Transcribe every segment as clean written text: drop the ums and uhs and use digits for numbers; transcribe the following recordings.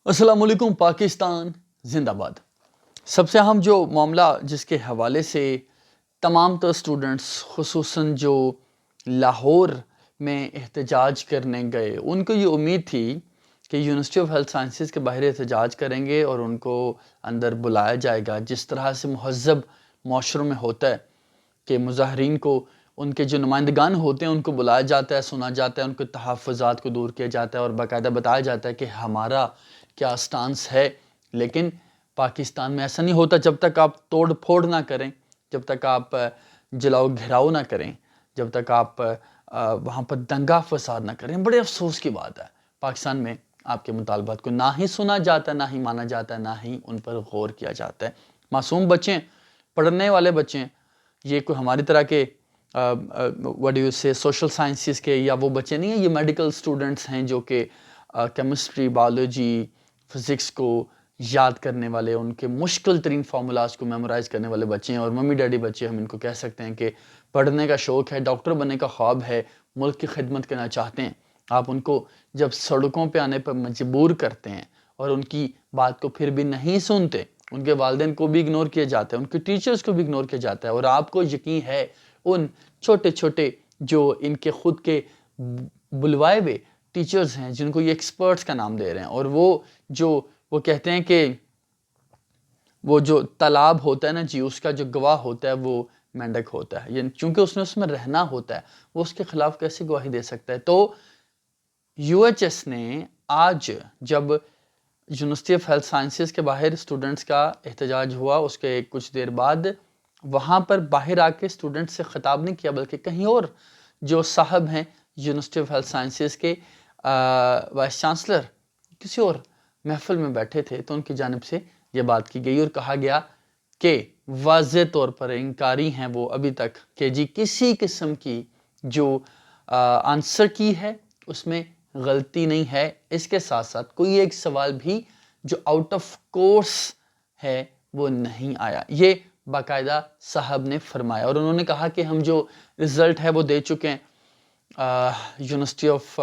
السلام علیکم پاکستان زندہ باد۔ سب سے اہم جو معاملہ جس کے حوالے سے تمام تر اسٹوڈنٹس خصوصاً جو لاہور میں احتجاج کرنے گئے ان کو یہ امید تھی کہ یونیورسٹی آف ہیلتھ سائنسز کے باہر احتجاج کریں گے اور ان کو اندر بلایا جائے گا، جس طرح سے مہذب معاشروں میں ہوتا ہے کہ مظاہرین کو ان کے جو نمائندگان ہوتے ہیں ان کو بلایا جاتا ہے، سنا جاتا ہے، ان کے تحفظات کو دور کیا جاتا ہے اور باقاعدہ بتایا جاتا ہے کہ ہمارا کیا سٹانس ہے۔ لیکن پاکستان میں ایسا نہیں ہوتا۔ جب تک آپ توڑ پھوڑ نہ کریں، جب تک آپ جلاؤ گھراؤ نہ کریں، جب تک آپ وہاں پر دنگا فساد نہ کریں، بڑے افسوس کی بات ہے پاکستان میں آپ کے مطالبات کو نہ ہی سنا جاتا ہے، نہ ہی مانا جاتا ہے، نہ ہی ان پر غور کیا جاتا ہے۔ معصوم بچے، پڑھنے والے بچے، یہ کوئی ہماری طرح کے what do you say social sciences کے یا وہ بچے نہیں ہیں، یہ میڈیکل اسٹوڈنٹس ہیں جو کہ کیمسٹری، بایولوجی، فزکس کو یاد کرنے والے، ان کے مشکل ترین فارمولاز کو میمورائز کرنے والے بچے ہیں اور ممی ڈیڈی بچے ہم ان کو کہہ سکتے ہیں کہ پڑھنے کا شوق ہے، ڈاکٹر بننے کا خواب ہے، ملک کی خدمت کرنا چاہتے ہیں۔ آپ ان کو جب سڑکوں پہ آنے پر مجبور کرتے ہیں اور ان کی بات کو پھر بھی نہیں سنتے، ان کے والدین کو بھی اگنور کیا جاتا ہے، ان کے ٹیچرز کو بھی اگنور کیا جاتا ہے، اور آپ کو یقین ہے ان چھوٹے چھوٹے جو ان کے خود کے بلوائے ہوئے ٹیچرز ہیں جن کو یہ ایکسپرٹس کا نام دے رہے ہیں، اور وہ کہتے ہیں کہ وہ جو تالاب ہوتا ہے نا جی، اس کا جو گواہ ہوتا ہے وہ مینڈک ہوتا ہے، یعنی چونکہ اس نے اس میں رہنا ہوتا ہے، وہ اس کے خلاف کیسے گواہی دے سکتا ہے؟ تو یو ایچ ایس نے آج جب یونیورسٹی آف ہیلتھ سائنسز کے باہر اسٹوڈنٹس کا احتجاج ہوا، اس کے کچھ دیر بعد وہاں پر باہر آ کے اسٹوڈنٹ سے خطاب نہیں کیا، بلکہ کہیں اور جو صاحب ہیں یونیورسٹی آف ہیلتھ سائنسز کے وائس چانسلر کسی اور محفل میں بیٹھے تھے، تو ان کی جانب سے یہ بات کی گئی اور کہا گیا کہ واضح طور پر انکاری ہیں وہ ابھی تک کہ جی کسی قسم کی جو آنسر کی ہے اس میں غلطی نہیں ہے۔ اس کے ساتھ ساتھ کوئی ایک سوال بھی جو آؤٹ آف کورس ہے وہ نہیں آیا، یہ باقاعدہ صاحب نے فرمایا، اور انہوں نے کہا کہ ہم جو رزلٹ ہے وہ دے چکے ہیں، یونیورسٹی آف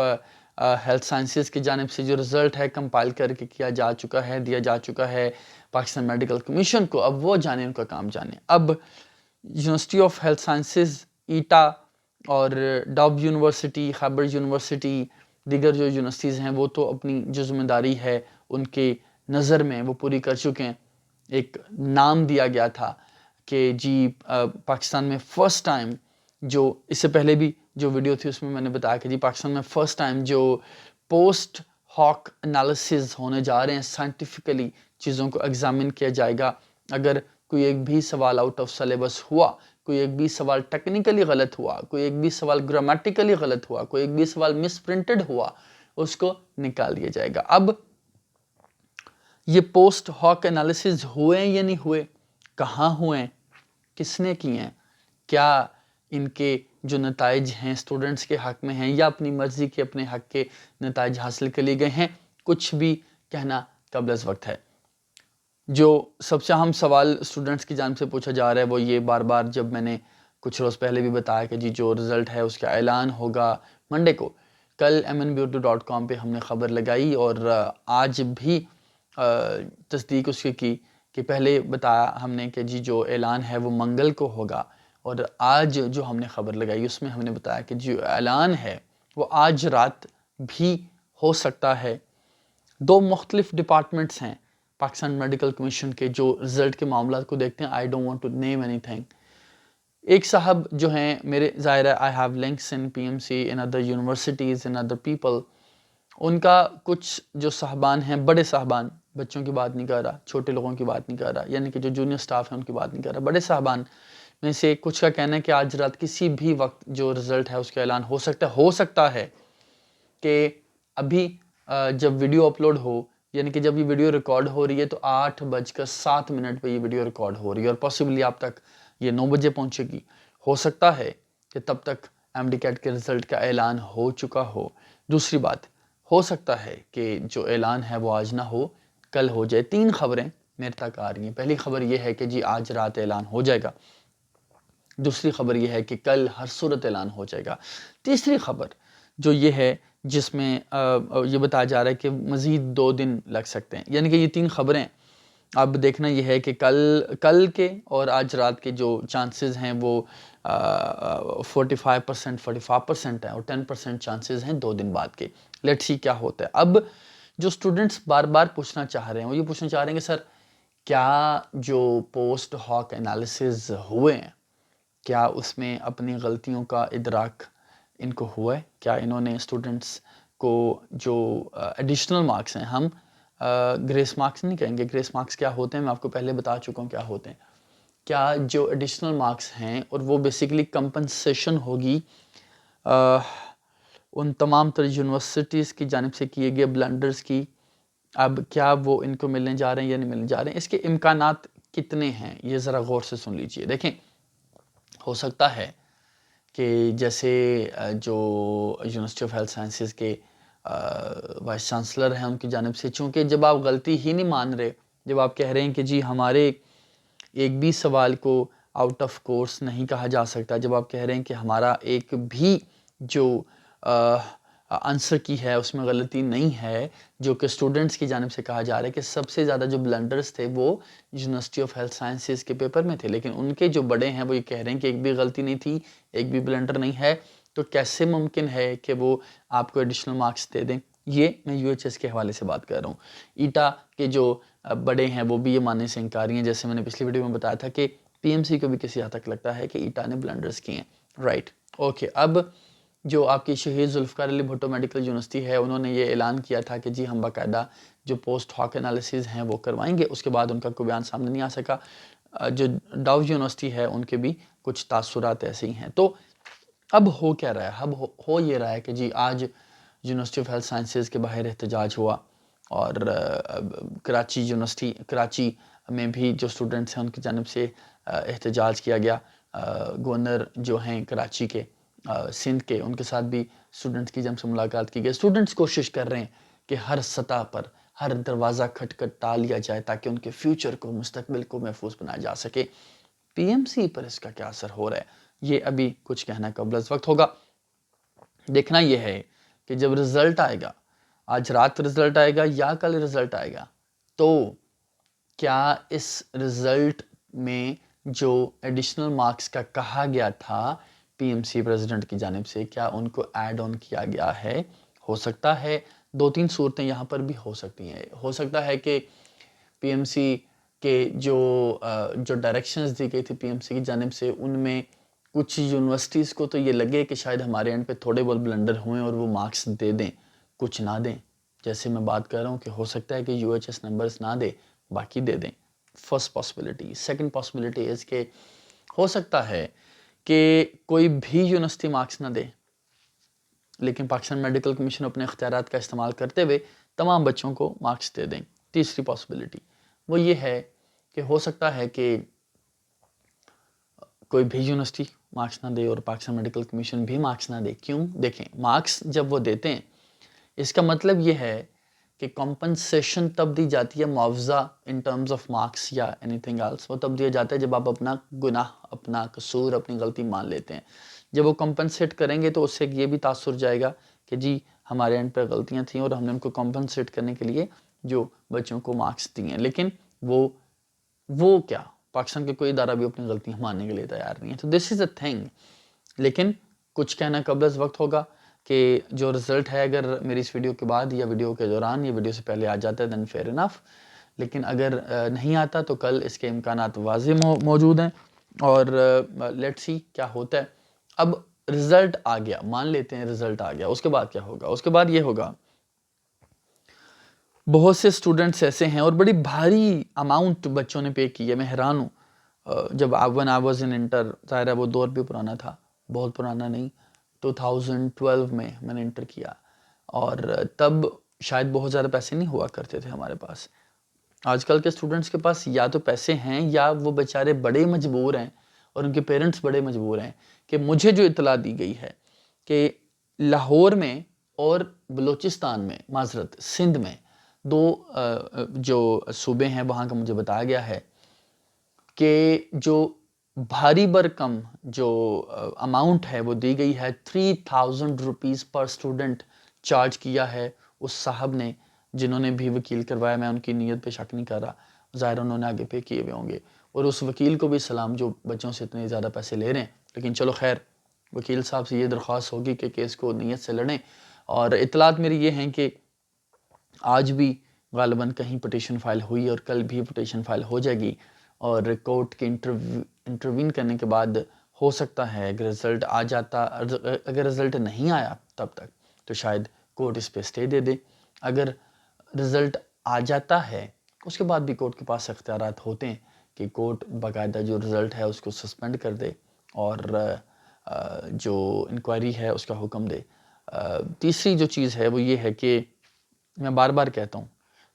ہیلتھ سائنسز کی جانب سے جو رزلٹ ہے کمپائل کر کے کیا جا چکا ہے، دیا جا چکا ہے پاکستان میڈیکل کمیشن کو، اب وہ جانے ان کا کام جانے۔ اب یونیورسٹی آف ہیلتھ سائنسز، ایٹا اور ڈاؤ یونیورسٹی، خیبر یونیورسٹی، دیگر جو یونیورسٹیز ہیں وہ تو اپنی جو ذمہ داری ہے ان کے نظر میں وہ پوری کر چکے ہیں۔ ایک نام دیا گیا تھا کہ جی پاکستان میں فرسٹ ٹائم، جو اس سے پہلے بھی جو ویڈیو تھی اس میں نے بتایا کہ جی پاکستان میں فرسٹ ٹائم جو پوسٹ ہاک انالیسز ہونے جا رہے ہیں، سائنٹیفکلی چیزوں کو ایگزامن کیا جائے گا۔ اگر کوئی ایک بھی سوال آؤٹ آف سلیبس ہوا، کوئی ایک بھی سوال ٹیکنیکلی غلط ہوا، کوئی ایک بھی سوال گرامیٹیکلی غلط ہوا، کوئی ایک بھی سوال مس پرنٹڈ ہوا، اس کو نکال دیا جائے گا۔ اب یہ پوسٹ ہاک انالیسز ہوئے یا نہیں ہوئے، کہاں ہوئے، کس نے کی ہیں، کیا ان کے جو نتائج ہیں اسٹوڈنٹس کے حق میں ہیں یا اپنی مرضی کے اپنے حق کے نتائج حاصل کر لیے گئے ہیں، کچھ بھی کہنا قبل از وقت ہے۔ جو سب سے اہم سوال اسٹوڈنٹس کی جانب سے پوچھا جا رہا ہے وہ یہ بار بار، جب میں نے کچھ روز پہلے بھی بتایا کہ جی جو رزلٹ ہے اس کا اعلان ہوگا منڈے کو، کل MNBurdu.com پہ ہم نے خبر لگائی اور آج بھی تصدیق اس کی کہ پہلے بتایا ہم نے کہ جی جو اعلان ہے وہ منگل کو ہوگا، اور آج جو ہم نے خبر لگائی اس میں ہم نے بتایا کہ جو اعلان ہے وہ آج رات بھی ہو سکتا ہے۔ دو مختلف ڈپارٹمنٹس ہیں پاکستان میڈیکل کمیشن کے جو رزلٹ کے معاملات کو دیکھتے ہیں۔ I don't want to name anything۔ ایک صاحب جو ہیں میرے ظاہر ہے I have links in PMC in other universities in other people، ان کا کچھ جو صاحبان ہیں، بڑے صاحبان، بچوں کی بات نہیں کر رہا، چھوٹے لوگوں کی بات نہیں کر رہا، یعنی کہ جو جونیئر سٹاف ہیں ان کی بات نہیں کر رہا، بڑے صاحبان میں سے کچھ کا کہنا ہے کہ آج رات کسی بھی وقت جو رزلٹ ہے اس کا اعلان ہو سکتا ہے کہ ابھی جب ویڈیو اپلوڈ ہو، یعنی کہ جب یہ ویڈیو ریکارڈ ہو رہی ہے تو 8:07 پہ یہ ویڈیو ریکارڈ ہو رہی ہے اور پاسبلی آپ تک یہ 9 بجے پہنچے گی۔ ہو سکتا ہے کہ تب تک MD-CAT کے رزلٹ کا اعلان ہو چکا ہو۔ دوسری بات، ہو سکتا ہے کہ جو اعلان ہے وہ آج نہ ہو، کل ہو جائے۔ 3 خبریں میرے تک آ رہی ہیں۔ پہلی خبر یہ ہے کہ جی آج رات اعلان ہو جائے گا، دوسری خبر یہ ہے کہ کل ہر صورت اعلان ہو جائے گا، تیسری خبر جو یہ ہے جس میں یہ بتایا جا رہا ہے کہ مزید 2 دن لگ سکتے ہیں. یعنی کہ یہ 3 خبریں. اب دیکھنا یہ ہے کہ کل کے اور آج رات کے جو چانسز ہیں وہ 45% 45% ہیں اور 10% چانسز ہیں 2 دن بعد کے. لیٹس سی کیا ہوتا ہے. اب جو اسٹوڈنٹس بار بار پوچھنا چاہ رہے ہیں وہ یہ پوچھنا چاہ رہے ہیں کہ سر کیا جو پوسٹ ہاک انالیسز ہوئے ہیں کیا اس میں اپنی غلطیوں کا ادراک ان کو ہوا ہے؟ کیا انہوں نے اسٹوڈنٹس کو جو ایڈیشنل مارکس ہیں، ہم گریس مارکس نہیں کہیں گے، گریس مارکس کیا ہوتے ہیں میں آپ کو پہلے بتا چکا ہوں کیا ہوتے ہیں. کیا جو ایڈیشنل مارکس ہیں اور وہ بیسیکلی کمپنسیشن ہوگی ان تمام تر یونیورسٹیز کی جانب سے کیے گئے بلنڈرز کی، اب کیا وہ ان کو ملنے جا رہے ہیں یا نہیں ملنے جا رہے ہیں، اس کے امکانات کتنے ہیں یہ ذرا غور سے سن لیجئے. دیکھیں ہو سکتا ہے کہ جیسے جو یونیورسٹی آف ہیلتھ سائنسز کے وائس چانسلر ہیں ان کی جانب سے، چونکہ جب آپ غلطی ہی نہیں مان رہے، جب آپ کہہ رہے ہیں کہ جی ہمارے ایک بھی سوال کو آؤٹ آف کورس نہیں کہا جا سکتا، جب آپ کہہ رہے ہیں کہ ہمارا ایک بھی جو آنسر کی ہے اس میں غلطی نہیں ہے، جو کہ اسٹوڈنٹس کی جانب سے کہا جا رہا ہے کہ سب سے زیادہ جو بلنڈرز تھے وہ یونیورسٹی آف ہیلتھ سائنسز کے پیپر میں تھے، لیکن ان کے جو بڑے ہیں وہ یہ کہہ رہے ہیں کہ ایک بھی غلطی نہیں تھی، ایک بھی بلنڈر نہیں ہے، تو کیسے ممکن ہے کہ وہ آپ کو ایڈیشنل مارکس دے دیں؟ یہ میں یو ایچ ایس کے حوالے سے بات کر رہا ہوں. ایٹا کے جو بڑے ہیں وہ بھی یہ ماننے سے انکاری ہیں، جیسے میں نے پچھلی ویڈیو میں بتایا تھا کہ پی ایم سی کو بھی کسی حد تک لگتا ہے کہ ایٹا نے بلنڈرز کیے ہیں. Right okay. اب جو آپ کی شہید ذوالفقار علی بھٹو میڈیکل یونیورسٹی ہے انہوں نے یہ اعلان کیا تھا کہ جی ہم باقاعدہ جو پوسٹ ہاک انالیسز ہیں وہ کروائیں گے. اس کے بعد ان کا کوئی بیان سامنے نہیں آ سکا. جو ڈاؤ یونیورسٹی ہے ان کے بھی کچھ تاثرات ایسے ہی ہیں. تو اب ہو کیا رہا ہے؟ اب ہو یہ رہا ہے کہ جی آج یونیورسٹی آف ہیلتھ سائنسز کے باہر احتجاج ہوا اور کراچی یونیورسٹی کراچی میں بھی جو اسٹوڈنٹس ہیں ان کی جانب سے احتجاج کیا گیا. گورنر جو ہیں کراچی کے سندھ کے ان کے ساتھ بھی اسٹوڈنٹس کی جنب سے ملاقات کی گئی. اسٹوڈنٹس کوشش کر رہے ہیں کہ ہر سطح پر ہر دروازہ کھٹکھٹا لیا جائے تاکہ ان کے فیوچر کو مستقبل کو محفوظ بنایا جا سکے. پی ایم سی پر اس کا کیا اثر ہو رہا ہے یہ ابھی کچھ کہنا قبل از وقت ہوگا. دیکھنا یہ ہے کہ جب رزلٹ آئے گا، آج رات رزلٹ آئے گا یا کل رزلٹ آئے گا، تو کیا اس رزلٹ میں جو ایڈیشنل مارکس کا کہا گیا تھا پی ایم سی پریزیڈنٹ کی جانب سے کیا ان کو ایڈ آن کیا گیا ہے؟ ہو سکتا ہے 2-3 صورتیں یہاں پر بھی ہو سکتی ہیں. ہو سکتا ہے کہ پی ایم سی کے جو ڈائریکشنز دی گئی تھی پی ایم سی کی جانب سے ان میں کچھ یونیورسٹیز کو تو یہ لگے کہ شاید ہمارے اینڈ پہ تھوڑے بہت بلنڈر ہوئیں اور وہ مارکس دے دیں، کچھ نہ دیں. جیسے میں بات کر رہا ہوں کہ ہو سکتا ہے کہ یو ایچ ایس نمبرز نہ دے باقی دے دیں. First possibility. Second possibility is کہ ہو سکتا ہے کہ کوئی بھی یونیورسٹی مارکس نہ دے لیکن پاکستان میڈیکل کمیشن اپنے اختیارات کا استعمال کرتے ہوئے تمام بچوں کو مارکس دے دیں. تیسری پاسبلٹی وہ یہ ہے کہ ہو سکتا ہے کہ کوئی بھی یونیورسٹی مارکس نہ دے اور پاکستان میڈیکل کمیشن بھی مارکس نہ دے. کیوں؟ دیکھیں مارکس جب وہ دیتے ہیں اس کا مطلب یہ ہے کہ کمپنسیشن تب دی جاتی ہے، معاوضہ ان ٹرمز آف مارکس یا اینی تھنگ ایلس وہ تب دیا جاتا ہے جب آپ اپنا گناہ، اپنا قصور، اپنی غلطی مان لیتے ہیں. جب وہ کمپنسیٹ کریں گے تو اس سے یہ بھی تاثر جائے گا کہ جی ہمارے اینڈ پہ غلطیاں تھیں اور ہم نے ان کو کمپنسیٹ کرنے کے لیے جو بچوں کو مارکس دیے. لیکن وہ کیا پاکستان کے کوئی ادارہ بھی اپنی غلطیاں ماننے کے لیے تیار نہیں ہے. تو دس از اے تھنگ. لیکن کچھ کہنا قبل از وقت ہوگا کہ جو رزلٹ ہے اگر میری اس ویڈیو کے بعد یا ویڈیو کے دوران یا ویڈیو سے پہلے آ جاتا ہے دین فیئر انف. لیکن اگر نہیں آتا تو کل اس کے امکانات واضح موجود ہیں اور لیٹ سی کیا ہوتا ہے. اب رزلٹ آ گیا، مان لیتے ہیں رزلٹ آ گیا، اس کے بعد کیا ہوگا؟ اس کے بعد یہ ہوگا بہت سے اسٹوڈنٹس ایسے ہیں اور بڑی بھاری اماؤنٹ بچوں نے پے کی ہے. میں حیران ہوں. جب when I was in inter, ظاہر ہے وہ دور بھی پرانا تھا، بہت پرانا نہیں، 2012 میں نے انٹر کیا اور تب شاید بہت زیادہ پیسے نہیں ہوا کرتے تھے ہمارے پاس. آج کل کے اسٹوڈنٹس کے پاس یا تو پیسے ہیں یا وہ بیچارے بڑے مجبور ہیں اور ان کے پیرنٹس بڑے مجبور ہیں. کہ مجھے جو اطلاع دی گئی ہے کہ لاہور میں اور بلوچستان میں، معذرت سندھ میں، 2 جو صوبے ہیں وہاں کا مجھے بتایا گیا ہے کہ جو بھاری برکم جو اماؤنٹ ہے وہ دی گئی ہے 3000 روپیز پر اسٹوڈنٹ. چارج کیا ہے اس صاحب نے جنہوں نے بھی وکیل کروایا، میں ان کی نیت پہ شک نہیں کر رہا، ظاہر انہوں نے آگے پے کیے ہوئے ہوں گے، اور اس وکیل کو بھی سلام جو بچوں سے اتنے زیادہ پیسے لے رہے ہیں. لیکن چلو خیر، وکیل صاحب سے یہ درخواست ہوگی کہ کیس کو نیت سے لڑیں. اور اطلاعات میری یہ ہیں کہ آج بھی غالباً کہیں پٹیشن فائل ہوئی اور کل بھی پٹیشن فائل ہو جائے گی، اور کورٹ کے انٹروین کرنے کے بعد ہو سکتا ہے اگر رزلٹ آ جاتا، اگر رزلٹ نہیں آیا تب تک تو شاید کورٹ اس پہ اسٹے دے دے. اگر رزلٹ آ جاتا ہے اس کے بعد بھی کورٹ کے پاس اختیارات ہوتے ہیں کہ کورٹ باقاعدہ جو رزلٹ ہے اس کو سسپینڈ کر دے اور جو انکوائری ہے اس کا حکم دے. تیسری جو چیز ہے وہ یہ ہے کہ میں بار بار کہتا ہوں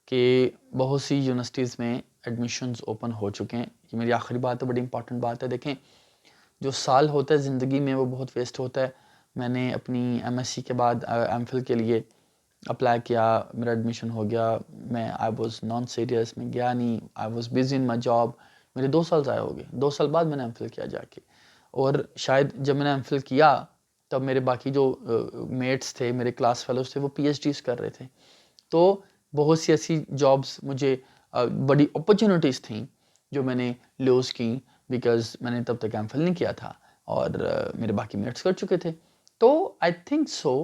کہ بہت سی یونیورسٹیز میں ایڈمیشنز اوپن ہو چکے ہیں. یہ میری آخری بات ہے، بڑی امپورٹنٹ بات ہے. دیکھیں، جو سال ہوتا ہے زندگی میں وہ بہت ویسٹ ہوتا ہے. میں نے اپنی ایم ایس سی کے بعد ایم فل کے لیے اپلائی کیا، میرا ایڈمیشن ہو گیا، میں آئی واز نان سیریس، میں گیا نہیں، I was busy in my job. میرے 2 سال ضائع ہو گئے. 2 سال بعد میں نے ایم فل کیا جا کے، اور شاید جب میں نے ایم فل کیا تب میرے باقی جو میٹس تھے، میرے کلاس فیلوز تھے، وہ پی ایچ ڈیز کر رہے تھے. تو بہت سی ایسی جابس مجھے بڑی اپرچونیٹیز تھیں جو میں نے لوز کی بیکاز میں نے تب تک ایم فل نہیں کیا تھا اور میرے باقی میٹس کر چکے تھے. تو آئی تھنک سو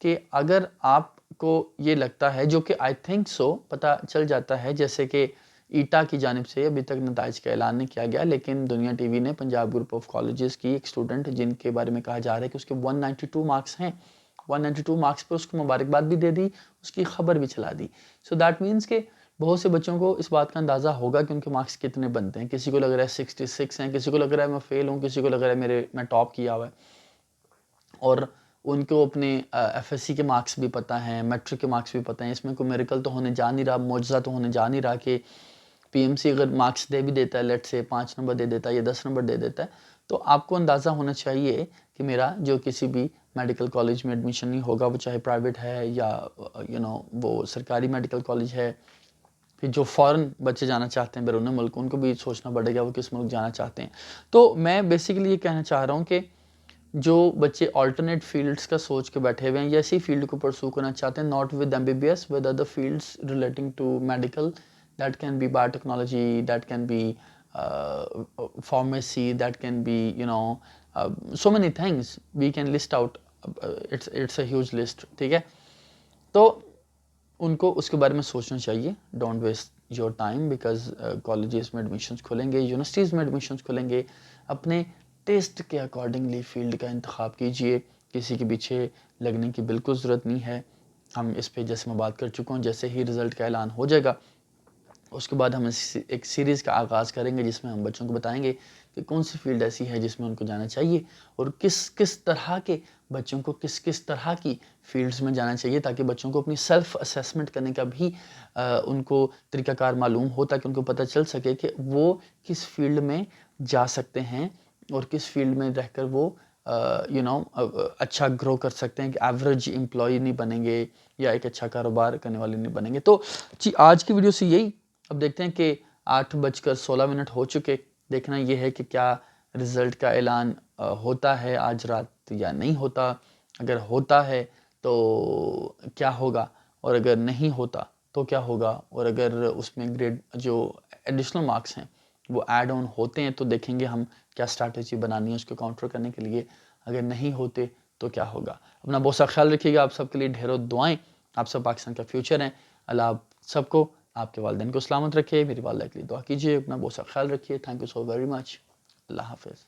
کہ اگر آپ کو یہ لگتا ہے، جو کہ آئی تھنک سو پتہ چل جاتا ہے، جیسے کہ ایٹا کی جانب سے ابھی تک نتائج کا اعلان نہیں کیا گیا، لیکن دنیا ٹی وی نے پنجاب گروپ آف کالجز کی ایک اسٹوڈنٹ جن کے بارے میں کہا جا رہا ہے کہ اس کے 192 مارکس ہیں، 192 مارکس پر اس کو مبارکباد بھی دے دی، اس کی خبر بھی چلا دی. سو دیٹ مینس کہ بہت سے بچوں کو اس بات کا اندازہ ہوگا کہ ان کے مارکس کتنے بنتے ہیں. کسی کو لگ رہا ہے 66 ہیں، کسی کو لگ رہا ہے میں فیل ہوں، کسی کو لگ رہا ہے میں ٹاپ کیا ہوا ہے. اور ان کو اپنے ایف ایس سی کے مارکس بھی پتہ ہیں، میٹرک کے مارکس بھی پتہ ہیں. اس میں کوئی میریکل تو ہونے جا نہیں رہا، معجزہ تو ہونے جا نہیں رہا کہ پی ایم سی اگر مارکس دے بھی دیتا ہے، لیٹ سے 5 نمبر دے دیتا ہے یا 10 نمبر دے دیتا ہے، تو آپ کو اندازہ ہونا چاہیے کہ میرا جو کسی بھی میڈیکل کالج میں ایڈمیشن نہیں ہوگا، وہ چاہے پرائیویٹ ہے یا وہ سرکاری میڈیکل کالج ہے. پھر جو فورن بچے جانا چاہتے ہیں بیرون ملک، ان کو بھی سوچنا پڑے گا وہ کس ملک جانا چاہتے ہیں. تو میں بیسیکلی یہ کہنا چاہ رہا ہوں کہ جو بچے آلٹرنیٹ فیلڈس کا سوچ کے بیٹھے ہوئے ہیں یا اسی فیلڈ کو پرسو کرنا چاہتے ہیں، not with M B B S, with other fields relating to medical, that can be biotechnology, that can be pharmacy, that can be so many things we can list out. It's a huge list. ٹھیک ہے، تو ان کو اس کے بارے میں سوچنا چاہیے. Don't waste your time because colleges میں ایڈمیشنس کھلیں گے، یونیورسٹیز میں ایڈمیشنس کھلیں گے. اپنے ٹیسٹ کے اکارڈنگلی فیلڈ کا انتخاب کیجئے، کسی کے پیچھے لگنے کی بالکل ضرورت نہیں ہے. ہم اس پہ جیسے میں بات کر چکا ہوں، جیسے ہی رزلٹ کا اعلان ہو جائے گا اس کے بعد ہم ایک سیریز کا آغاز کریں گے جس میں ہم بچوں کو بتائیں گے کہ کون سی فیلڈ ایسی ہے جس میں ان کو جانا چاہیے، اور کس طرح کے بچوں کو کس طرح کی فیلڈز میں جانا چاہیے، تاکہ بچوں کو اپنی سیلف اسیسمنٹ کرنے کا بھی ان کو طریقہ کار معلوم ہو، تاکہ ان کو پتہ چل سکے کہ وہ کس فیلڈ میں جا سکتے ہیں اور کس فیلڈ میں رہ کر وہ اچھا گرو کر سکتے ہیں، کہ ایوریج امپلائی نہیں بنیں گے یا ایک اچھا کاروبار کرنے والے نہیں بنیں گے. تو آج کی ویڈیو سے یہی. اب دیکھتے ہیں کہ 8:16 ہو چکے. دیکھنا یہ ہے کہ کیا رزلٹ کا اعلان ہوتا ہے آج رات یا نہیں ہوتا. اگر ہوتا ہے تو کیا ہوگا، اور اگر نہیں ہوتا تو کیا ہوگا، اور اگر اس میں گریڈ جو ایڈیشنل مارکس ہیں وہ ایڈ آن ہوتے ہیں تو دیکھیں گے ہم کیا اسٹریٹجی بنانی ہے اس کو کاؤنٹر کرنے کے لیے. اگر نہیں ہوتے تو کیا ہوگا. اپنا بہت سا خیال رکھیے گا. آپ سب کے لیے ڈھیروں دعائیں. آپ سب پاکستان کا فیوچر ہیں. اللہ آپ سب کو، آپ کے والدین کو سلامت رکھے. میری والدہ کے لیے دعا کیجیے. اپنا بہت سا خیال رکھیے. Thank you so very much. اللہ حافظ.